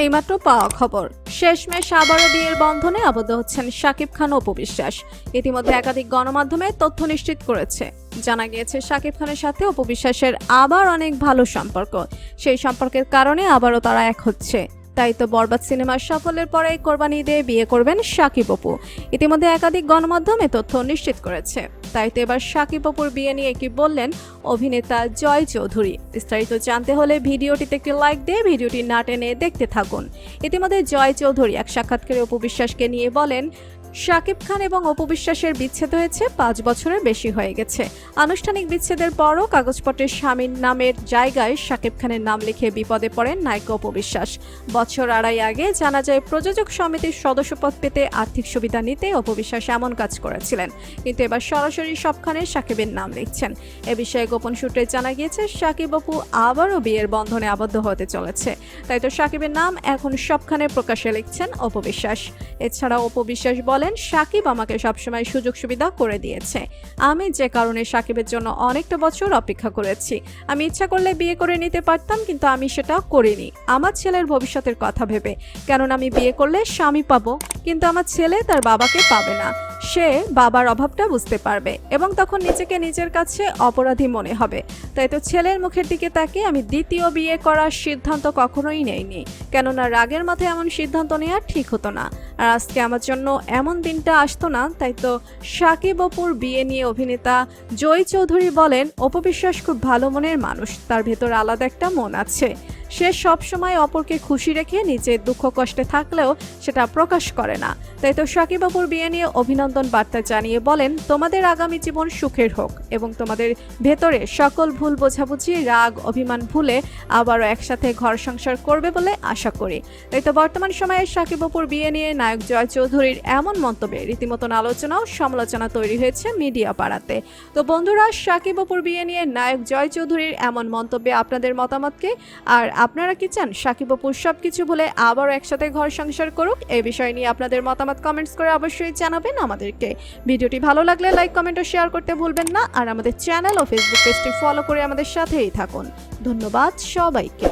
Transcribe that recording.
এইমাত্র পাওয়া খবর, শেষমেশ আবারও বিয়ের বন্ধনে আবদ্ধ হচ্ছেন শাকিব খান ও অপু বিশ্বাস। ইতিমধ্যে একাধিক গণমাধ্যমে তথ্য নিশ্চিত করেছে। জানা গিয়েছে শাকিব খানের সাথে অপু বিশ্বাসের আবার অনেক ভালো সম্পর্ক। সেই সম্পর্কের কারণে আবারও তারা এক হচ্ছে। তাই তো বরবাদ সিনেমার সাফল্যের পরে কোরবানি ঈদে বিয়ে করবেন শাকিব অপু। ইতিমধ্যে একাধিক গণমাধ্যমে তথ্য নিশ্চিত করেছে। তাই তো এবার শাকিব অপুর বিয়ে নিয়ে কি বললেন অভিনেতা জয় চৌধুরী। বিস্তারিত জানতে হলে ভিডিওটিতে একটি লাইক দিয়ে ভিডিওটি না টেনে দেখতে থাকুন। ইতিমধ্যে জয় চৌধুরী এক সাক্ষাৎকারে অপু বিশ্বাসকে নিয়ে বলেন, শাকিব খান এবং অপু বিশ্বাসের বিচ্ছেদ হয়েছে 5 বছরের বেশি হয়ে গেছে। আনুষ্ঠানিক বিচ্ছেদের পরও কাগজপত্রে স্বামীর নামের জায়গায় শাকিব খানের নাম লিখে বিপদে পড়েন নায়িকা অপু বিশ্বাস। বছর আড়াই আগে জানা যায় প্রযোজক সমিতির সদস্যপদ পেতে আর্থিক সুবিধা নিতে অপু বিশ্বাস এমন কাজ করেছিলেন, কিন্তু এবার সরাসরি সবখানে শাকিবের নাম লিখছেন। এ বিষয়ে গোপন সূত্রে জানা গিয়েছে শাকিব অপু আবারও বিয়ের বন্ধনে আবদ্ধ হতে চলেছে। তাই তো শাকিবের নাম এখন সবখানে প্রকাশ্যে লিখছেন অপু বিশ্বাস। এছাড়া অপু বিশ্বাস বলেন, শাকিব আমাকে সবসময় সুযোগ সুবিধা করে দিয়েছে। আমি যে কারণে শাকিবের জন্য অনেকটা বছর অপেক্ষা করেছি। আমি ইচ্ছা করলে বিয়ে করে নিতে পারতাম, কিন্তু আমি সেটা করিনি আমার ছেলের ভবিষ্যতের কথা ভেবে। কেননা আমি বিয়ে করলে স্বামী পাবো, কিন্তু আমার ছেলে তার বাবাকে পাবে না। সে বাবার অভাবটা বুঝতে পারবে এবং তখন নিজেকে নিজের কাছে অপরাধী মনে হবে। তাই তো ছেলের মুখের দিকে তাকিয়ে আমি দ্বিতীয় বিয়ে করার সিদ্ধান্ত কখনোই নেইনি, কেননা রাগের মাথায় এমন সিদ্ধান্ত নেওয়া ঠিক হতো না। আর আজকে আমার জন্য এমন দিনটা আসতো না। তাই তো শাকিব অপুর বিয়ে নিয়ে অভিনেতা জয় চৌধুরী বলেন, অপু বিশ্বাস খুব ভালো মনের মানুষ, তার ভেতর আলাদা একটা মন আছে। সে সবসময় অপরকে খুশি রেখে নিজের দুঃখ কষ্টে থাকলেও সেটা প্রকাশ করে না। তাই তো শাকিব অপুর বিয়ে নিয়ে অভিনন্দন বার্তা জানিয়ে বলেন, তোমাদের আগামী জীবন সুখের হোক এবং তোমাদের ভেতরে সকল ভুল বোঝাবুঝি রাগ অভিমান ভুলে আবারও একসাথে ঘর সংসার করবে বলে আশা করি। তাই তো বর্তমান সময়ে শাকিব অপুর বিয়ে নিয়ে নায়ক জয় চৌধুরীর এমন মন্তব্যে রীতিমতন আলোচনা ও সমালোচনা তৈরি হয়েছে মিডিয়া পাড়াতে। তো বন্ধুরা, শাকিব অপুর বিয়ে নিয়ে নায়ক জয় চৌধুরীর এমন মন্তব্যে আপনাদের মতামতকে, আর আপনারা কি চান শাকিব অপুর সবকিছু ভুলে আবারও একসাথে ঘর সংসার করুক? এই বিষয় নিয়ে আপনাদের মতামত কমেন্টস করে অবশ্যই জানাবেন আমাদেরকে। ভিডিওটি ভালো লাগলে লাইক কমেন্ট ও শেয়ার করতে ভুলবেন না। আর আমাদের চ্যানেল ও ফেসবুক পেজটি ফলো করে আমাদের সাথেই থাকুন। ধন্যবাদ সবাইকে।